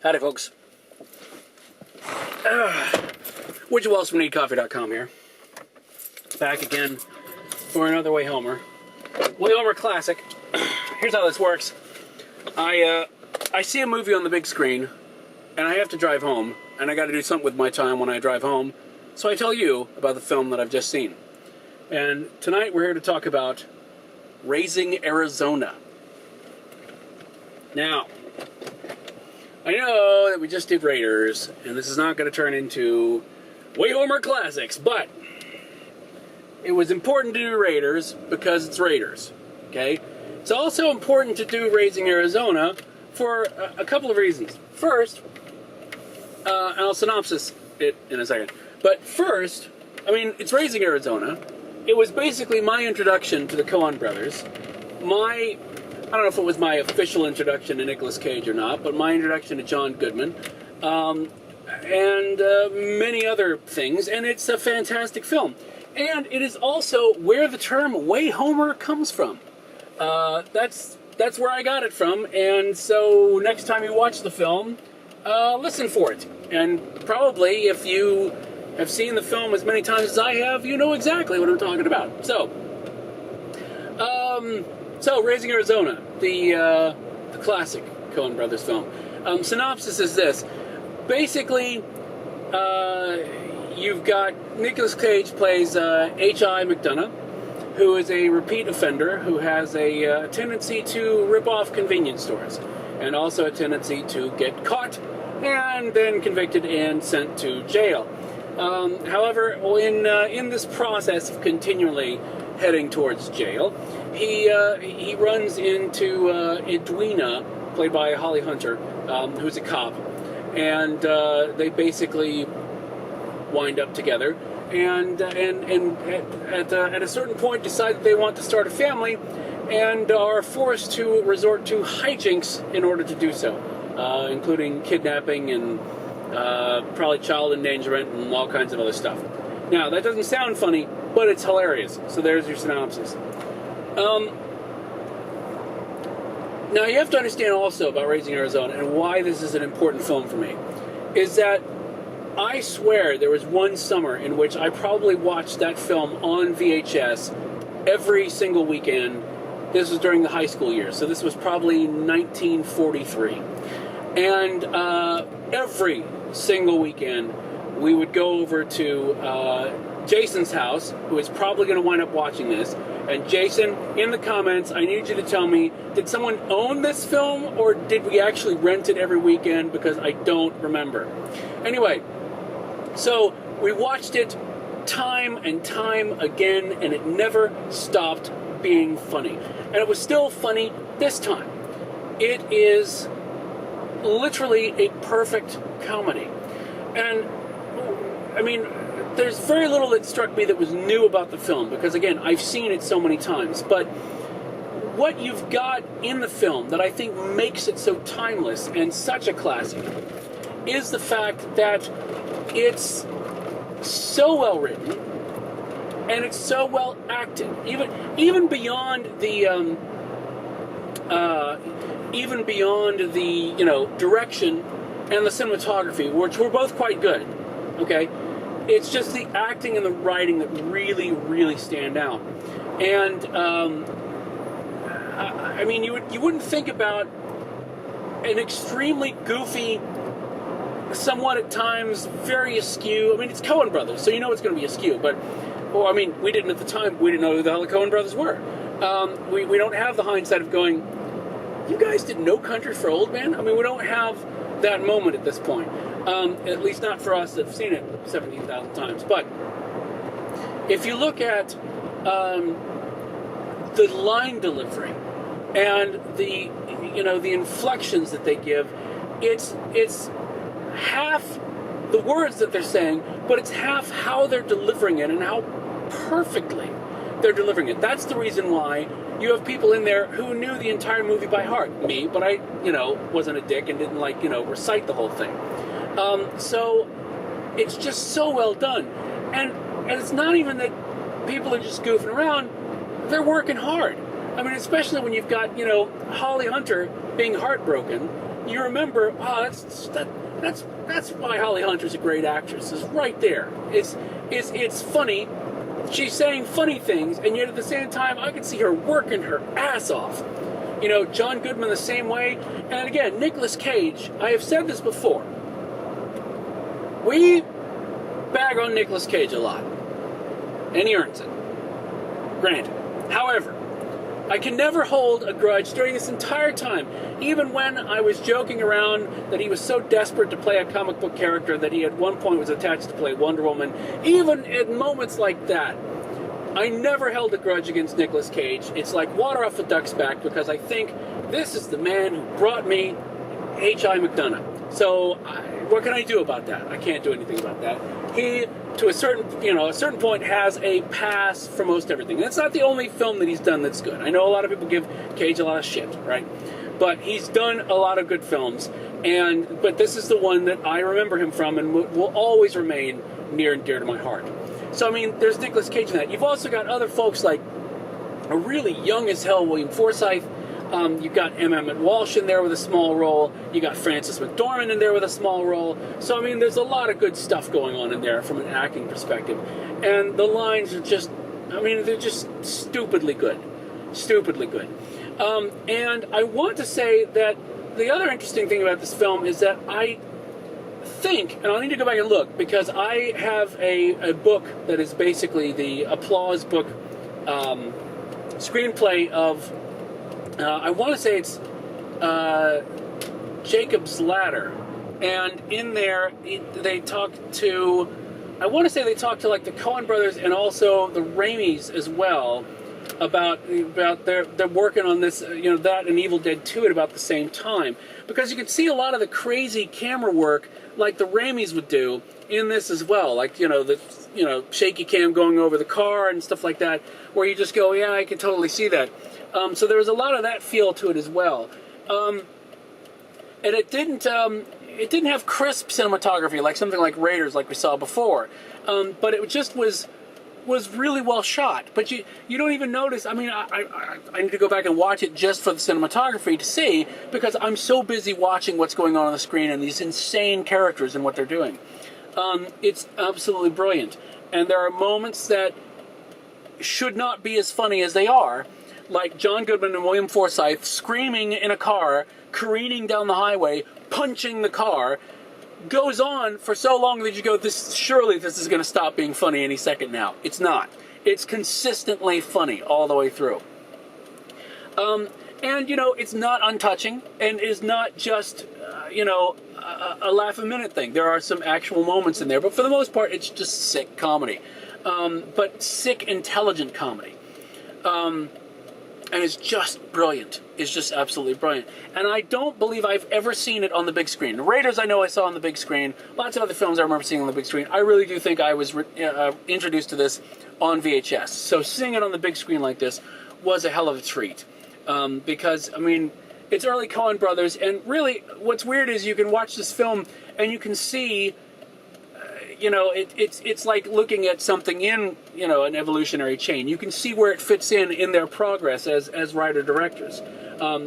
Howdy, folks. Would you Wells from NeedCoffee.com here. Back again for another Wayhomer. Wayhomer Classic. Here's how this works. I see a movie on the big screen, and I have to drive home, and I got to do something with my time when I drive home, so I tell you about the film that I've just seen. And tonight we're here to talk about Raising Arizona. Now, I know that we just did Raiders, and this is not going to turn into Wayhomer Classics, but it was important to do Raiders because it's Raiders, okay? It's also important to do Raising Arizona for a couple of reasons. First, and I'll synopsis it in a second, but first, I mean, it's Raising Arizona. It was basically my introduction to the Coen brothers. I don't know if it was my official introduction to Nicolas Cage or not, but my introduction to John Goodman, and many other things, and it's a fantastic film. And it is also where the term Wayhomer comes from. That's where I got it from, and so next time you watch the film, listen for it. And probably if you have seen the film as many times as I have, you know exactly what I'm talking about. So Raising Arizona, the classic Coen Brothers film. Synopsis is this. Basically, you've got Nicolas Cage plays H.I. McDonough, who is a repeat offender who has a tendency to rip off convenience stores, and also a tendency to get caught and then convicted and sent to jail. However, in this process of continually heading towards jail, he runs into Edwina, played by Holly Hunter, who's a cop, and they basically wind up together, and at a certain point decide that they want to start a family, and are forced to resort to hijinks in order to do so, including kidnapping and probably child endangerment and all kinds of other stuff. Now, that doesn't sound funny, but it's hilarious. So there's your synopsis. Now, you have to understand also about Raising Arizona and why this is an important film for me, is that I swear there was one summer in which I probably watched that film on VHS every single weekend. This was during the high school years, so this was probably 1943. And every single weekend, we would go over to Jason's house, who is probably going to wind up watching this. And Jason, in the comments, I need you to tell me, did someone own this film, or did we actually rent it every weekend? Because I don't remember. Anyway, so we watched it time and time again, and it never stopped being funny. And it was still funny this time. It is literally a perfect comedy. And, I mean, there's very little that struck me that was new about the film, because, again, I've seen it so many times. But what you've got in the film that I think makes it so timeless and such a classic is the fact that it's so well written and it's so well acted, even beyond the direction and the cinematography, which were both quite good. Okay, it's just the acting and the writing that really, really stand out. And I mean, you wouldn't think about an extremely goofy, somewhat at times very askew. I mean, it's Coen Brothers, so you know it's going to be askew. But, well, I mean, we didn't at the time. We didn't know who the hell the Coen Brothers were. We don't have the hindsight of going, you guys did No Country for Old Men? I mean, we don't have that moment at this point. At least not for us that have seen it 17,000 times. But if you look at the line delivery and the inflections that they give, it's half the words that they're saying, but it's half how they're delivering it and how perfectly they're delivering it. That's the reason why you have people in there who knew the entire movie by heart. Me, but I, wasn't a dick and didn't recite the whole thing. So it's just so well done. And it's not even that people are just goofing around. They're working hard. I mean, especially when you've got, Holly Hunter being heartbroken you remember, that's why Holly Hunter's a great actress. Is right there. It's funny. She's saying funny things, and yet at the same time, I can see her working her ass off. You know, John Goodman the same way. And again, Nicolas Cage, I have said this before. We bag on Nicolas Cage a lot. And he earns it. Granted. However, I can never hold a grudge during this entire time. Even when I was joking around that he was so desperate to play a comic book character that he at one point was attached to play Wonder Woman. Even in moments like that, I never held a grudge against Nicolas Cage. It's like water off a duck's back, because I think this is the man who brought me H.I. McDonough. So what can I do about that? I can't do anything about that. He, to a certain point, has a pass for most everything. And it's not the only film that he's done that's good. I know a lot of people give Cage a lot of shit, right? But he's done a lot of good films. But this is the one that I remember him from and will always remain near and dear to my heart. So, I mean, there's Nicolas Cage in that. You've also got other folks like a really young as hell William Forsythe. You've got M. Emmett Walsh in there with a small role. You got Frances McDormand in there with a small role. So, I mean, there's a lot of good stuff going on in there from an acting perspective. And the lines are just, I mean, they're just stupidly good. Stupidly good. And I want to say that the other interesting thing about this film is that I think, and I'll need to go back and look, because I have a book that is basically the applause book screenplay of, I want to say it's Jacob's Ladder. And in there, they talk to, I want to say they talk to like the Coen brothers and also the Raimis as well about they're working on this, that and Evil Dead 2 at about the same time. Because you can see a lot of the crazy camera work like the Raimis would do in this as well. Like, the shaky cam going over the car and stuff like that, where you just go, yeah, I can totally see that. So there was a lot of that feel to it as well. And it didn't have crisp cinematography like something like Raiders, like we saw before. But it just was really well shot. But you don't even notice. I mean, I need to go back and watch it just for the cinematography to see, because I'm so busy watching what's going on the screen and these insane characters and what they're doing. It's absolutely brilliant. And there are moments that should not be as funny as they are, like John Goodman and William Forsythe screaming in a car, careening down the highway, punching the car, goes on for so long that you go, surely this is going to stop being funny any second now. It's not. It's consistently funny all the way through. And, it's not untouching, and is not just, a laugh-a-minute thing. There are some actual moments in there, but for the most part, it's just sick comedy. But sick, intelligent comedy. And it's just brilliant. It's just absolutely brilliant. And I don't believe I've ever seen it on the big screen. The Raiders I know I saw on the big screen. Lots of other films I remember seeing on the big screen. I really do think I was introduced to this on VHS. So seeing it on the big screen like this was a hell of a treat. Because, I mean, it's early Coen brothers. And really, what's weird is you can watch this film and you can see, it's like looking at something in, an evolutionary chain. You can see where it fits in their progress as writer-directors.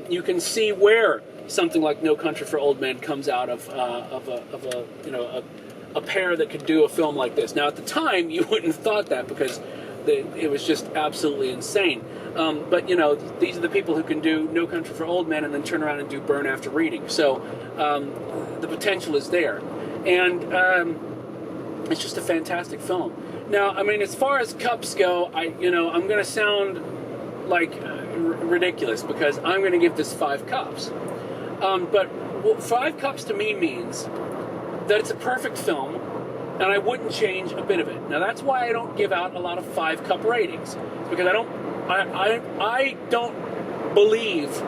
You can see where something like No Country for Old Men comes out of a pair that could do a film like this. Now, at the time, you wouldn't have thought that, because it was just absolutely insane. But these are the people who can do No Country for Old Men and then turn around and do Burn After Reading. So the potential is there. And it's just a fantastic film. Now, I mean, as far as cups go, I'm going to sound like ridiculous, because I'm going to give this 5 cups. But 5 cups to me means that it's a perfect film, and I wouldn't change a bit of it. Now, that's why I don't give out a lot of 5-cup ratings. It's because I don't believe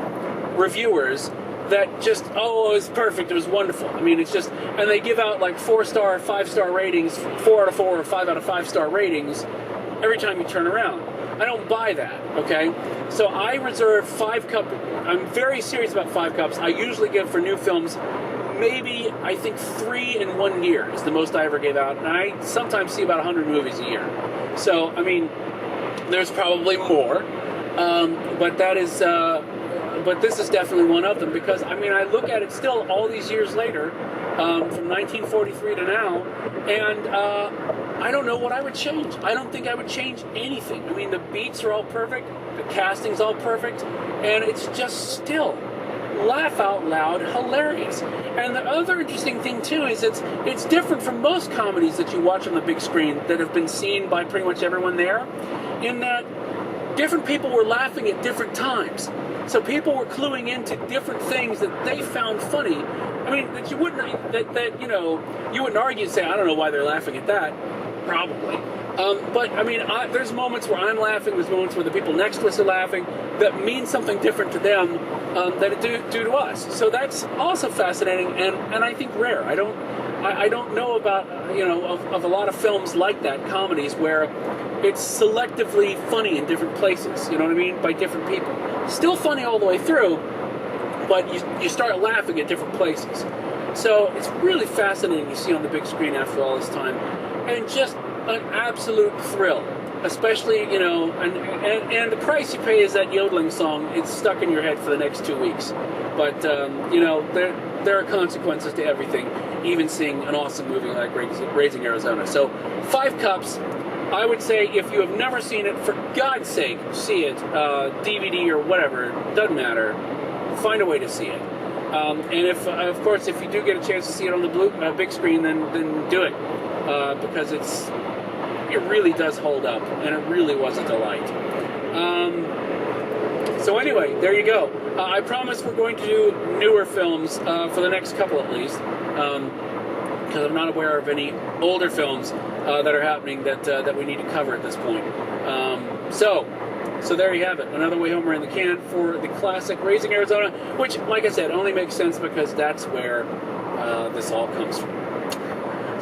reviewers that just, it was perfect, it was wonderful. I mean, it's just, and they give out like 4-star, 5-star ratings, 4 out of 4 or 5 out of 5-star ratings every time you turn around. I don't buy that, okay? So I reserve 5-cup, I'm very serious about 5 cups. I usually give for new films, maybe, I think 3 in 1 year is the most I ever gave out. And I sometimes see about 100 movies a year. So, I mean, there's probably more, but that is, but this is definitely one of them because, I mean, I look at it still all these years later, from 1943 to now, and I don't know what I would change. I don't think I would change anything. I mean, the beats are all perfect, the casting's all perfect, and it's just still laugh out loud hilarious. And the other interesting thing too is it's different from most comedies that you watch on the big screen that have been seen by pretty much everyone there, in that different people were laughing at different times. So people were cluing into different things that they found funny. I mean, that you wouldn't you wouldn't argue and say, I don't know why they're laughing at that. Probably. But, I mean, there's moments where I'm laughing, there's moments where the people next to us are laughing that mean something different to them than it do to us. So that's also fascinating and I think rare. I don't know about, of a lot of films like that, comedies, where it's selectively funny in different places, you know what I mean, by different people. Still funny all the way through, but you start laughing at different places. So it's really fascinating to see on the big screen after all this time. And just an absolute thrill, especially, and the price you pay is that yodeling song. It's stuck in your head for the next 2 weeks. But, there are consequences to everything, even seeing an awesome movie like Raising Arizona. So, 5 cups. I would say if you have never seen it, for God's sake, see it. DVD or whatever, doesn't matter. Find a way to see it. And if, of course, if you do get a chance to see it on the big screen, then do it. Because it really does hold up, and it really was a delight. So anyway, there you go. I promise we're going to do newer films for the next couple at least, because I'm not aware of any older films that are happening that we need to cover at this point. So there you have it. Another Wayhomer in the can for the classic Raising Arizona, which, like I said, only makes sense because that's where this all comes from.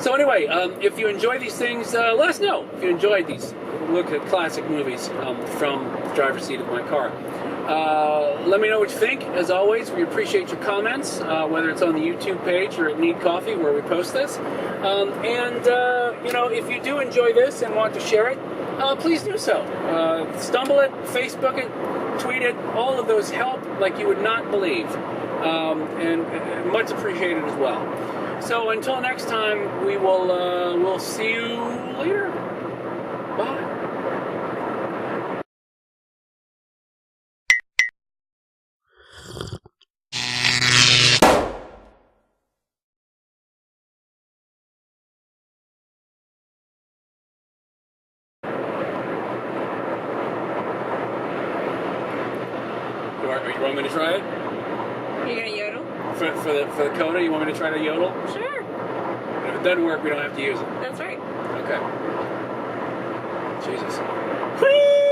So anyway, if you enjoy these things, let us know if you enjoyed these look at classic movies from the driver's seat of my car. Let me know what you think. As always, we appreciate your comments, whether it's on the YouTube page or at Need Coffee where we post this. If you do enjoy this and want to share it, please do so. Stumble it, Facebook it, tweet it. All of those help like you would not believe, and much appreciated as well. So until next time, we'll see you later. Bye. You want me to try it? You gonna yodel? For the coda, you want me to try to yodel? Sure. And if it doesn't work, we don't have to use it. That's right. Okay. Jesus. Whee!